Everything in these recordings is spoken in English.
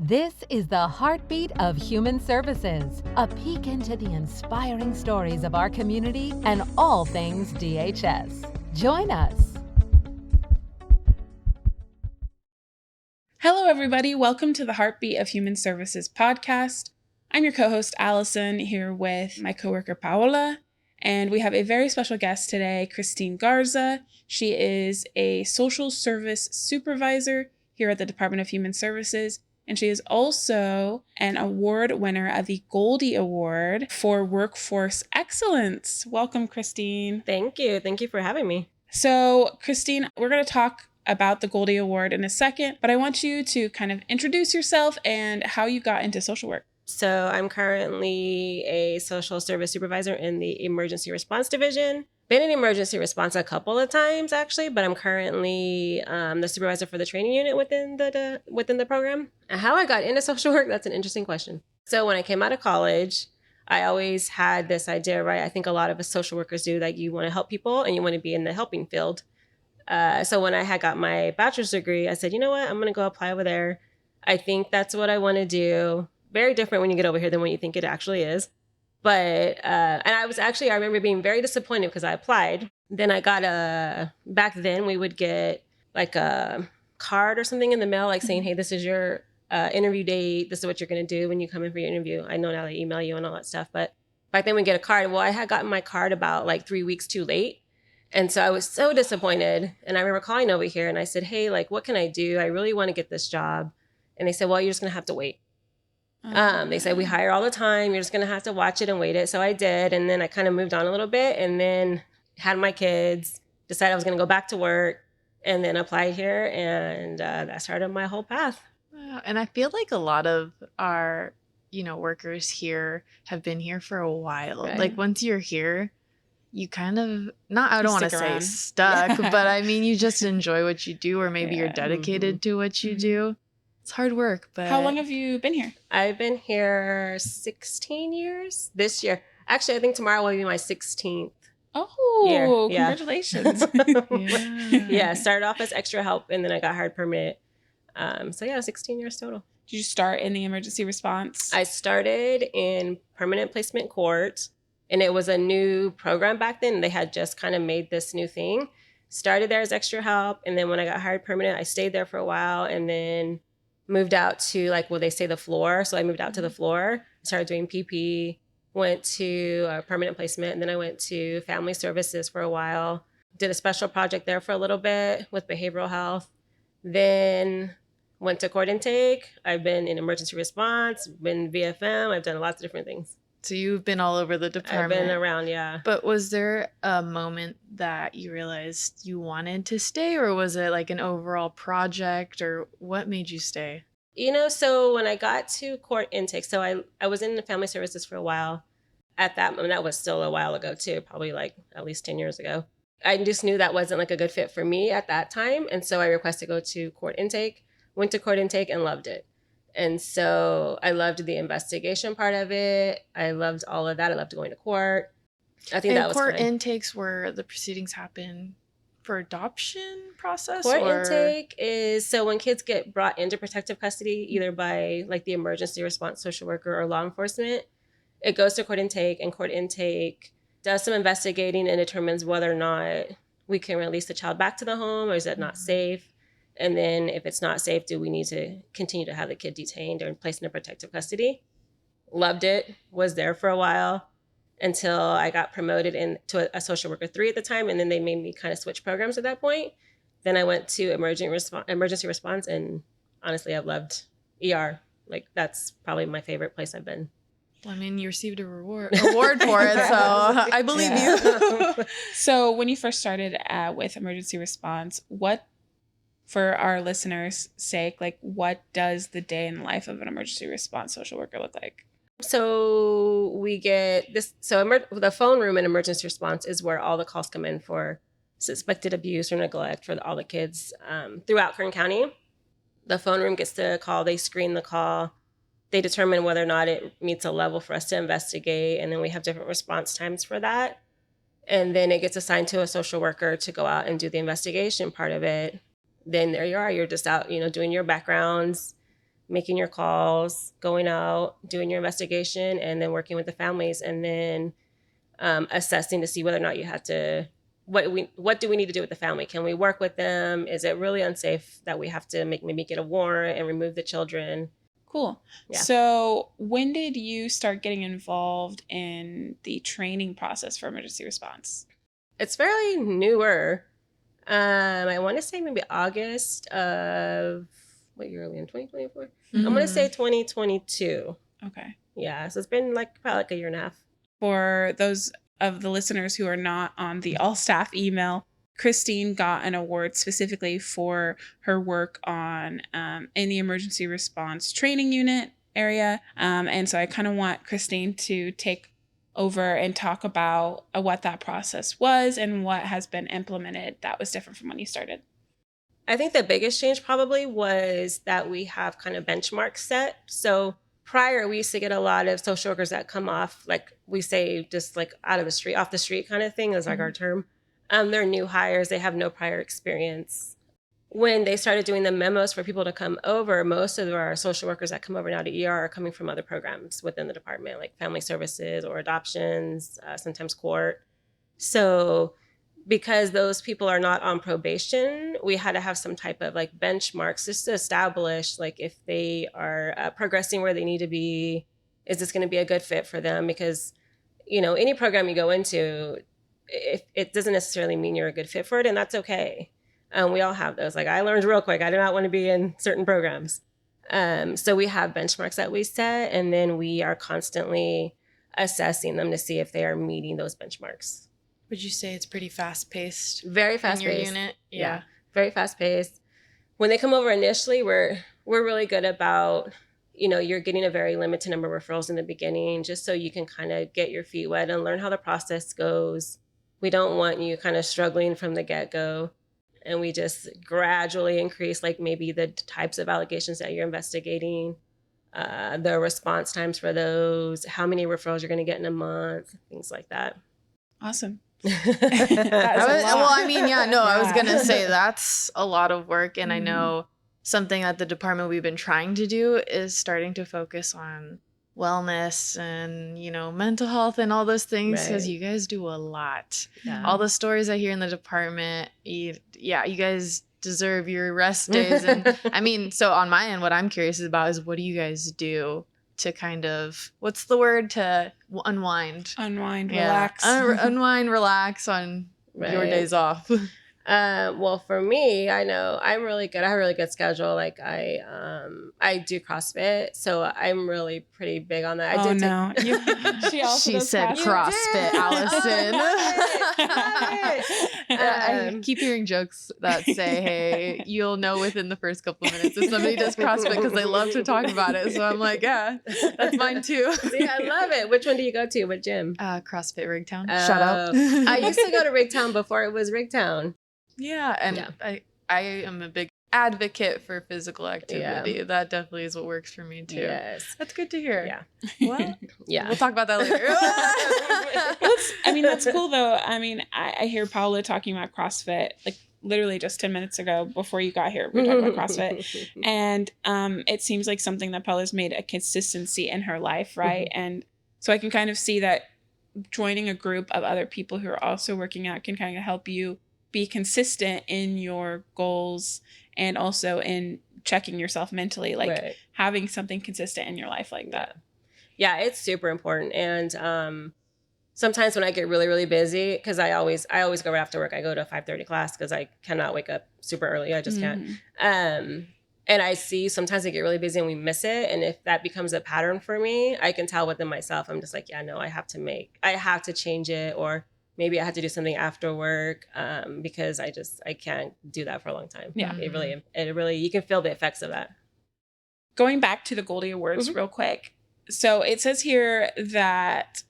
This is the heartbeat of human services, a peek into the inspiring stories of our community and all things DHS. Join us. Hello, everybody. Welcome to the Heartbeat of Human Services podcast. I'm your co-host, Allison, here with my coworker, Paola, and we have a very special guest today, Christine Garza. She is a social service supervisor here at the Department of Human Services, and she is also an award winner of the Goldie Award for Workforce Excellence. Welcome, Christine. Thank you. Thank you for having me. So, Christine, we're going to talk about the Goldie Award in a second, but I want you to kind of introduce yourself and how you got into social work. So I'm currently a social service supervisor in the emergency response division. Been in emergency response a couple of times, actually, but I'm currently the supervisor for the training unit within the program. How I got into social work, that's an interesting question. So when I came out of college, I always had this idea, right? I think a lot of us social workers do, that you want to help people and you want to be in the helping field. So when I had got my bachelor's degree, I said, you know what? I'm going to go apply over there. I think that's what I want to do. Very different when you get over here than when you think it actually is. But, and I remember being very disappointed because I applied. Then I got back then we would get like a card or something in the mail, like saying, hey, this is your interview date. This is what you're going to do when you come in for your interview. I know now they email you and all that stuff. But back then we get a card. Well, I had gotten my card about like 3 weeks too late. And so I was so disappointed. And I remember calling over here and I said, hey, like, what can I do? I really want to get this job. And they said, well, you're just going to have to wait. They said, we hire all the time. You're just going to have to watch it and wait it. So I did. And then I kind of moved on a little bit and then had my kids, decided I was going to go back to work and then applied here. And that started my whole path. Wow. And I feel like a lot of our, workers here have been here for a while. Right. Like once you're here, you kind of, I don't want to say around. stuck, but I mean, you just enjoy what you do, or maybe you're dedicated to what you do. It's hard work, but... How long have you been here? I've been here 16 years this year. Actually, I think tomorrow will be my 16th. Oh, Yeah. Congratulations. Yeah, started off as extra help and then I got hired permanent. 16 years total. Did you start in the emergency response? I started in permanent placement court and it was a new program back then. They had just kind of made this new thing. Started there as extra help. And then when I got hired permanent, I stayed there for a while and then moved out to the floor. So I moved out to the floor, started doing PP, went to permanent placement. And then I went to family services for a while, did a special project there for a little bit with behavioral health. Then went to court intake. I've been in emergency response, been VFM. I've done lots of different things. So you've been all over the department. I've been around, yeah. But was there a moment that you realized you wanted to stay, or was it like an overall project, or what made you stay? So when I got to court intake, so I was in the family services for a while. At that moment, that was still a while ago too, probably like at least 10 years ago. I just knew that wasn't like a good fit for me at that time. And so I requested to go to court intake, went to court intake and loved it. And so I loved the investigation part of it. I loved all of that. I loved going to court. I think that was court fun. intakes where the proceedings happen for adoption process? Court intake is so when kids get brought into protective custody, either by like the emergency response social worker or law enforcement, it goes to court intake, and court intake does some investigating and determines whether or not we can release the child back to the home, or is it not safe? And then if it's not safe, do we need to continue to have the kid detained or placed in protective custody? Loved it, was there for a while until I got promoted into a social worker 3 at the time. And then they made me kind of switch programs at that point. Then I went to emergency response. And honestly, I've loved ER. Like that's probably my favorite place I've been. Well, I mean, you received a award for it, so I believe you. So when you first started with emergency response, for our listeners' sake, like what does the day in the life of an emergency response social worker look like? So we get this. So the phone room in emergency response is where all the calls come in for suspected abuse or neglect for all the kids throughout Kern County. The phone room gets the call. They screen the call. They determine whether or not it meets a level for us to investigate. And then we have different response times for that. And then it gets assigned to a social worker to go out and do the investigation part of it. Then there you are. You're just out, doing your backgrounds, making your calls, going out, doing your investigation, and then working with the families, and then assessing to see whether or not you had to, what do we need to do with the family? Can we work with them? Is it really unsafe that we have to maybe get a warrant and remove the children? Cool. Yeah. So when did you start getting involved in the training process for emergency response? It's fairly newer. I want to say maybe August of, what year are we in, 2024? I'm going to say 2022. Okay. Yeah, so it's been probably a year and a half. For those of the listeners who are not on the all staff email, Christine got an award specifically for her work on in the emergency response training unit area. And so I kind of want Christine to take over and talk about what that process was and what has been implemented that was different from when you started. I think the biggest change probably was that we have kind of benchmarks set. So prior, we used to get a lot of social workers that come off, we say, just out of the street, off the street kind of thing is our term. They're new hires. They have no prior experience. When they started doing the memos for people to come over, most of our social workers that come over now to ER are coming from other programs within the department, like family services or adoptions, sometimes court. So because those people are not on probation, we had to have some type of benchmarks just to establish if they are progressing where they need to be. Is this going to be a good fit for them? Because, any program you go into, it doesn't necessarily mean you're a good fit for it, and that's okay. We all have those. I learned real quick, I do not want to be in certain programs. So we have benchmarks that we set, and then we are constantly assessing them to see if they are meeting those benchmarks. Would you say it's pretty fast-paced? Very fast-paced. In your unit? Yeah. Very fast-paced. When they come over initially, we're really good about, you're getting a very limited number of referrals in the beginning, just so you can kind of get your feet wet and learn how the process goes. We don't want you kind of struggling from the get-go. And we just gradually increase maybe the types of allegations that you're investigating, the response times for those, how many referrals you're going to get in a month, things like that. Awesome. I was going to say that's a lot of work. And I know something that the department we've been trying to do is starting to focus on wellness and, mental health and all those things, because you guys do a lot. Yeah. All the stories I hear in the department, you guys deserve your rest days. And so on my end, what I'm curious about is, what do you guys do to kind of, what's the word, to unwind? Relax. Unwind, relax on your days off. Well, for me, I know I'm really good. I have a really good schedule. I do CrossFit, so I'm really pretty big on that. She said CrossFit, Allison. I keep hearing jokes that say, "Hey, you'll know within the first couple of minutes if somebody does CrossFit," because they love to talk about it. So I'm like, yeah, that's mine too. See, I love it. Which one do you go to? What gym? CrossFit Rigtown. Shut up. I used to go to Rigtown before it was Rigtown. Yeah, and I am a big advocate for physical activity. Yeah. That definitely is what works for me too. Yes. That's good to hear. Yeah. Well, yeah. We'll talk about that later. That's cool though. I hear Paola talking about CrossFit, literally just 10 minutes ago before you got here. We were talking about CrossFit. And it seems like something that Paola's made a consistency in her life, right? And so I can kind of see that joining a group of other people who are also working out can kind of help you be consistent in your goals and also in checking yourself mentally, having something consistent in your life like that. Yeah, it's super important. And sometimes when I get really, really busy, because I always go right after work. I go to a 5:30 class because I cannot wake up super early. I just can't. And I see sometimes I get really busy and we miss it. And if that becomes a pattern for me, I can tell within myself. I'm just I have to change it, or maybe I had to do something after work because I can't do that for a long time. Yeah. It really, you can feel the effects of that. Going back to the Goldie Awards real quick. So it says here that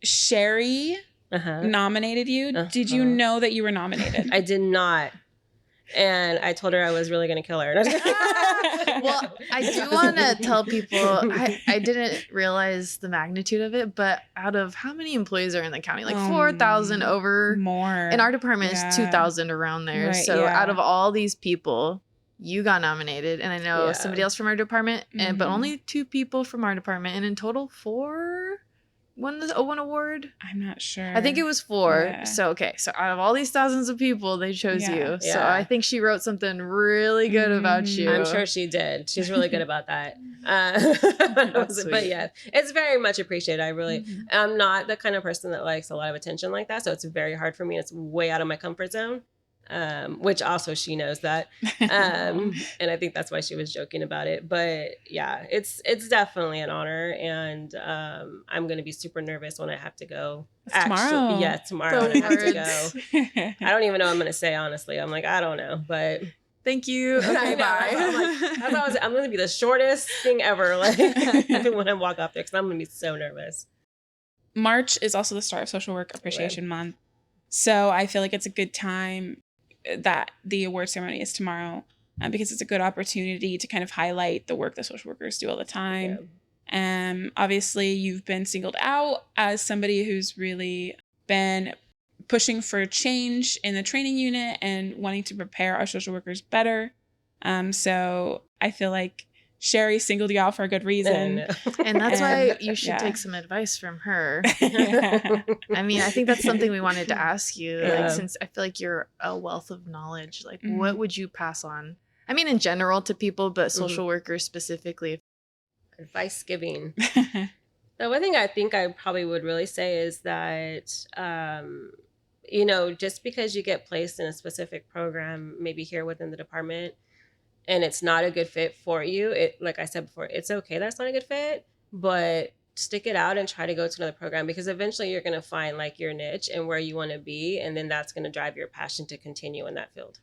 Sherry nominated you. Did you know that you were nominated? I did not. And I told her I was really going to kill her. Well, I do want to tell people, I didn't realize the magnitude of it, but out of how many employees are in the county? 4,000 over. More. In our department is 2,000 around there. Right, so out of all these people, you got nominated, and I know Yeah. somebody else from our department, but Mhm. only 2 people from our department, and in total 4 won one award. I'm not sure. I think it was 4. Yeah. So okay, so out of all these thousands of people, they chose Yeah. you. So Yeah. I think she wrote something really good about Mhm. you. I'm sure she did. She's really good about that. That's But sweet. yeah, it's very much appreciated. Mhm. I'm not the kind of person that likes a lot of attention like that. So it's very hard for me. It's way out of my comfort zone, which also she knows that. And I think that's why she was joking about it. But yeah, it's definitely an honor. And I'm going to be super nervous when I have to go. It's tomorrow. Yeah, tomorrow The when I have to words. go. I don't even know what I'm going to say, honestly. I'm like, I don't know. But Thank you. I Okay, know. bye. I'm going to be the shortest thing ever, like when I walk up there, because I'm going to be so nervous. March is also the start of Social Work Appreciation Month. So I feel like it's a good time that the award ceremony is tomorrow because it's a good opportunity to kind of highlight the work that social workers do all the time. Obviously, you've been singled out as somebody who's really been pushing for change in the training unit and wanting to prepare our social workers better. So I feel like Sherry singled you out for a good reason. And that's why you should yeah. take some advice from her. Yeah. I mean, I think that's something we wanted to ask you. Yeah. Like, since I feel like you're a wealth of knowledge, like, Mhm. what would you pass on? I mean, in general to people, but social workers specifically. Advice giving. The one thing I think I probably would really say is that, just because you get placed in a specific program, maybe here within the department, and it's not a good fit for you, like I said before, it's okay that's not a good fit, but stick it out and try to go to another program, because eventually you're going to find like your niche and where you want to be, and then that's going to drive your passion to continue in that field.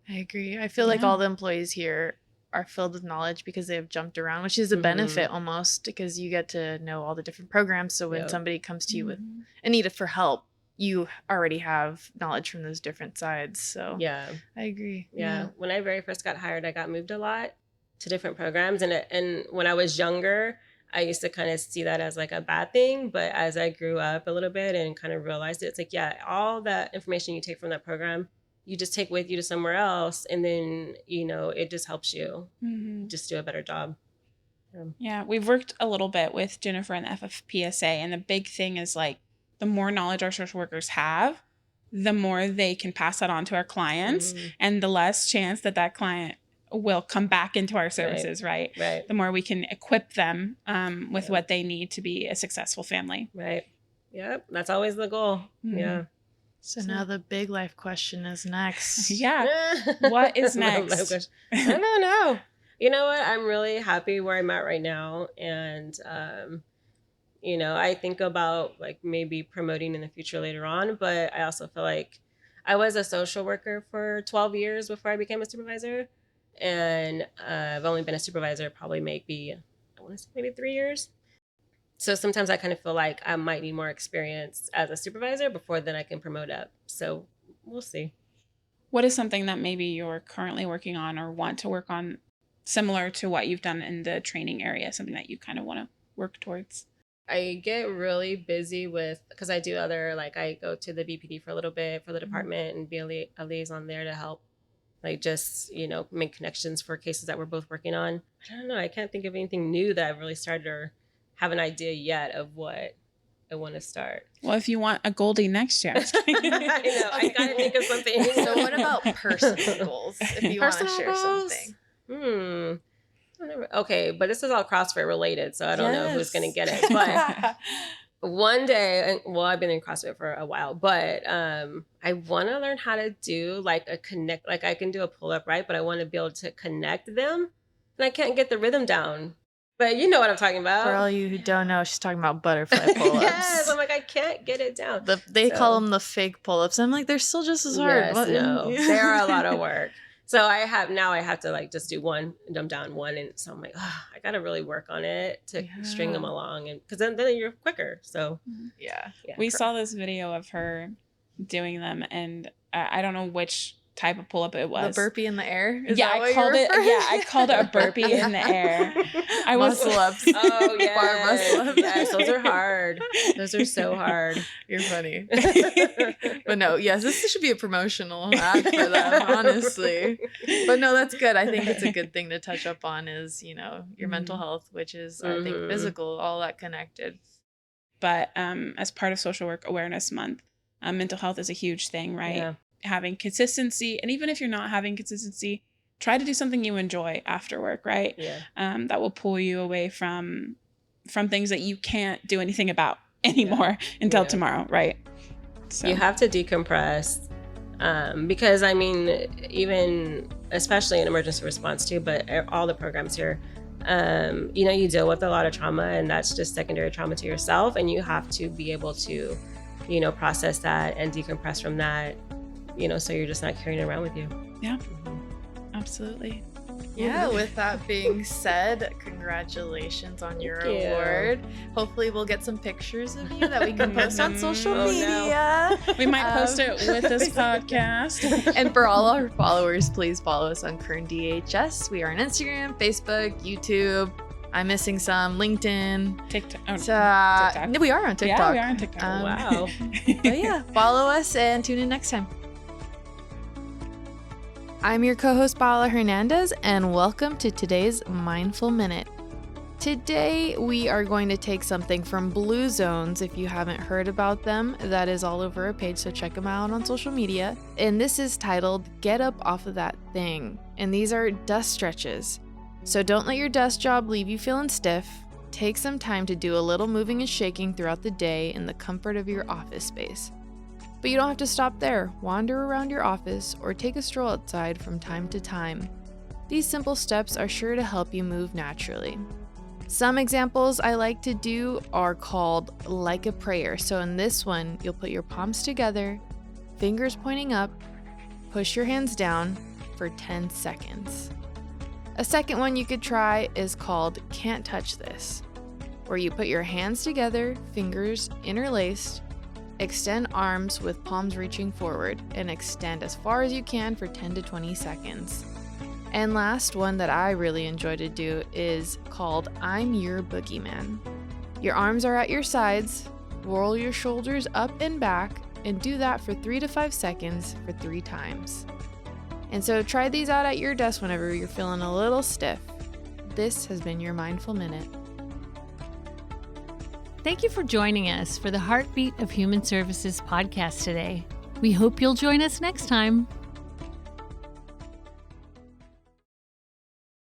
I agree. I feel like all the employees here are filled with knowledge because they have jumped around, which is a benefit almost, because you get to know all the different programs. So when somebody comes to you with a need for help, you already have knowledge from those different sides. So yeah, I agree. Yeah. When I very first got hired, I got moved a lot to different programs. And when I was younger, I used to kind of see that as like a bad thing. But as I grew up a little bit and kind of realized it, it's like, yeah, all that information you take from that program, you just take with you to somewhere else. And then, it just helps you just do a better job. Yeah, we've worked a little bit with Jennifer and the FFPSA. And the big thing is like, the more knowledge our social workers have, the more they can pass that on to our clients, and the less chance that client will come back into our services, right? The more we can equip them with what they need to be a successful family. Right. Yep. That's always the goal. Yeah. So now the big life question is next. Yeah. What is next? I don't know. You know what? I'm really happy where I'm at right now. And, I think about like maybe promoting in the future later on, but I also feel like I was a social worker for 12 years before I became a supervisor. And I've only been a supervisor probably maybe 3 years. So sometimes I kind of feel like I might need more experience as a supervisor before then I can promote up. So we'll see. What is something that maybe you're currently working on or want to work on similar to what you've done in the training area, something that you kind of want to work towards? I get really busy because I do I go to the BPD for a little bit for the department and be a liaison there to help, like just, make connections for cases that we're both working on. I don't know. I can't think of anything new that I've really started or have an idea yet of what I want to start. Well, if you want a Goldie next year. I know. I got to think of something. So what about personal goals? If you want to share something. Okay, but this is all CrossFit related, so I don't know who's going to get it. But one day, I've been in CrossFit for a while, but I want to learn how to do like a connect, like I can do a pull-up, right? But I want to be able to connect them, and I can't get the rhythm down. But you know what I'm talking about. For all you who don't know, she's talking about butterfly pull-ups. Yes, I'm like, I can't get it down. They call them the fake pull-ups. I'm like, they're still just as hard. Yes, no, they are a lot of work. So I have to like just do one, dumb down one. And so I'm like, I got to really work on it to string them along. And because then you're quicker. So yeah. We saw this video of her doing them. And I don't know which type of pull-up it was. The burpee in the air? I called it a burpee in the air. I was muscle ups. Oh, yeah. Bar muscle ups. Yes, those are hard. Those are so hard. You're funny. But no, yes, this should be a promotional ad for them, honestly. But no, that's good. I think it's a good thing to touch up on is, your mental health, which is, I think, physical, all that connected. But as part of Social Work Awareness Month, mental health is a huge thing, right? Yeah. Having consistency. And even if you're not having consistency, try to do something you enjoy after work, right? Yeah. That will pull you away from things that you can't do anything about anymore until tomorrow, right? So you have to decompress because, I mean, even especially in emergency response too, but all the programs here, you deal with a lot of trauma, and that's just secondary trauma to yourself, and you have to be able to, process that and decompress from that, so you're just not carrying it around with you. Yeah, absolutely. Yeah, with that being said, congratulations on your award. Hopefully we'll get some pictures of you that we can post on social media. No. We might post it with this podcast. And for all our followers, please follow us on Kern DHS. We are on Instagram, Facebook, YouTube. I'm missing some, LinkedIn. TikTok. Oh, TikTok. No, we are on TikTok. Yeah, we are on TikTok. Wow. But yeah, follow us and tune in next time. I'm your co-host, Paola Hernandez, and welcome to today's Mindful Minute. Today, we are going to take something from Blue Zones. If you haven't heard about them, that is all over our page, so check them out on social media. And this is titled, Get Up Off of That Thing. And these are dust stretches. So don't let your desk job leave you feeling stiff. Take some time to do a little moving and shaking throughout the day in the comfort of your office space. But you don't have to stop there. Wander around your office or take a stroll outside from time to time. These simple steps are sure to help you move naturally. Some examples I like to do are called like a prayer. So in this one, you'll put your palms together, fingers pointing up, push your hands down for 10 seconds. A second one you could try is called Can't Touch This, where you put your hands together, fingers interlaced, extend arms with palms reaching forward, and extend as far as you can for 10 to 20 seconds. And last one that I really enjoy to do is called I'm Your Boogeyman. Your arms are at your sides, roll your shoulders up and back, and do that for 3 to 5 seconds for 3 times. And so try these out at your desk whenever you're feeling a little stiff. This has been your Mindful Minute. Thank you for joining us for the Heartbeat of Human Services podcast today. We hope you'll join us next time.